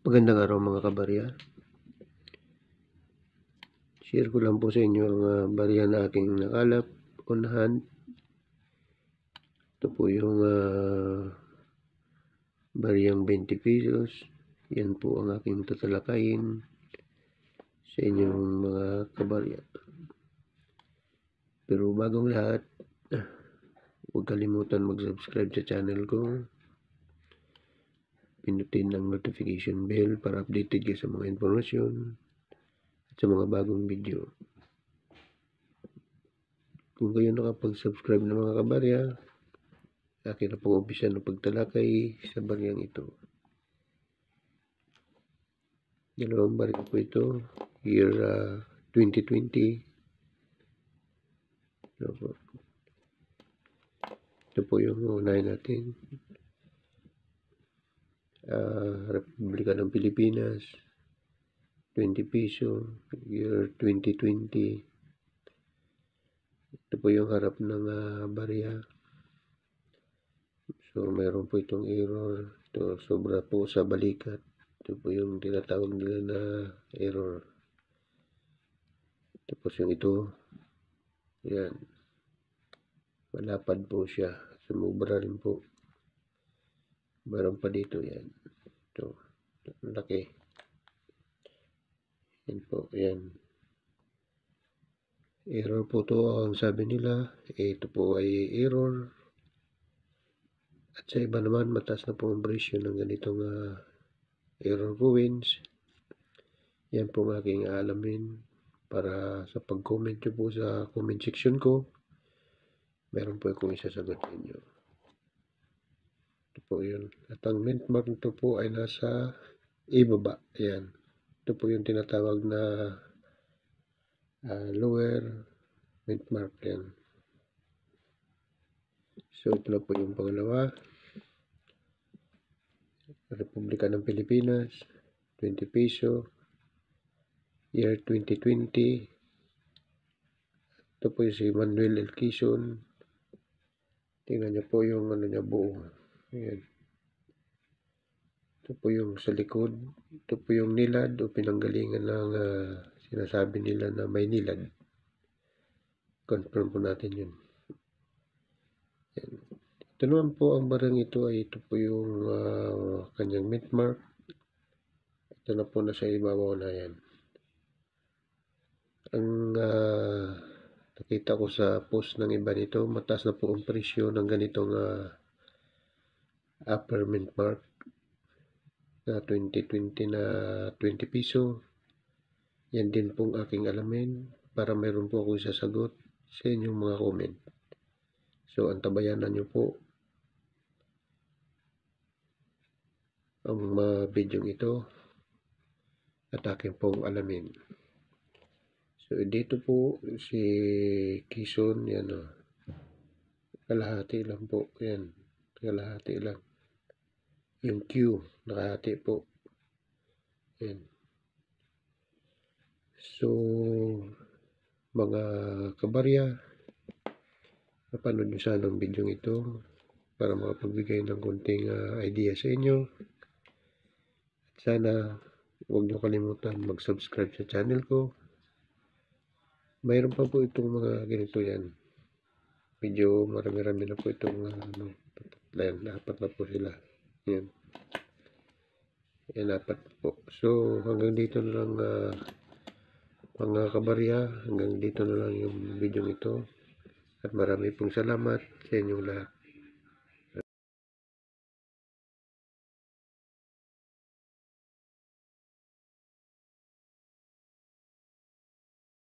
Magandang araw mga kabarya. Share ko lang po sa inyo ang barya na aking nakalap on hand. Ito po yung baryang 20 pesos. Yan po ang aking tatalakayin sa inyong mga kabarya. Pero bagong lahat, huwag kalimutan mag-subscribe sa channel ko. Pinutin ang notification bell para updated kayo sa mga informasyon at sa mga bagong video. Kung kayo nakapag-subscribe ng mga kabarya, akin na pong umpisa ng pagtalakay sa baryang ito. Dalawang barya po ito, year 2020. Ito po yung unahin natin. Republika ng Pilipinas, 20 peso, year 2020. Ito po yung harap ng barya. So, mayroon po itong error. Ito, sobra po sa balikat. Ito po yung tinatawag nila na error. Tapos yung ito, yan. Malapad po siya. Sumubra rin po. Mayroon pa dito, yan. Ito, laki. Yan po, yan. Error po to ang sabi nila. Ito po ay error. At sa iba naman, mataas na po ang presyo ng ganitong error coins. Yan po ang aking aalamin para sa pag-comment nyo po sa comment section ko. Meron po akong isasagot sa inyo. Ito po yun. At ang mint mark nito po ay nasa ibaba. Ayan. Ito po yung tinatawag na lower mint mark. Yan. So, ito na po yung pangalawa. Republika ng Pilipinas, 20 peso, year 2020. Ito po yung si Manuel L. Quezon. Tingnan niyo po yung niya buo. Ayan. Ito po yung sa likod. Ito po yung nilad o pinanggalingan ng sinasabi nila na may nilad. Confirm po natin yun. Ayan. Ito naman po ang barang ito ay ito po yung kanyang mint mark. Ito na po nasa ibabaw na yan. Ang nakita ko sa post ng iba nito, mataas na po ang presyo ng ganitong upper mint mark na 2020 na 20 peso. Yan din pong aking alamin para mayroon po ako isasagot sa inyong mga comment. So, antabayanan nyo po ang video ito at aking pong alamin. So, dito po si Quezon, yan o. Kalahati lang po. Yan. Kalahati lang. Yung Q, nakahati po. Yan. So, mga kabarya, napanood nyo sana ang video ito para makapagbigay ng konting idea sa inyo. At sana, huwag nyo kalimutan mag-subscribe sa channel ko. Mayroon pa po itong mga ganito yan. Medyo marami-rami na po itong apat na po sila. Yan. Yan, apat po. So, hanggang dito na lang mga kabarya. Hanggang dito na lang yung video ito. At marami pong salamat sa inyong lahat.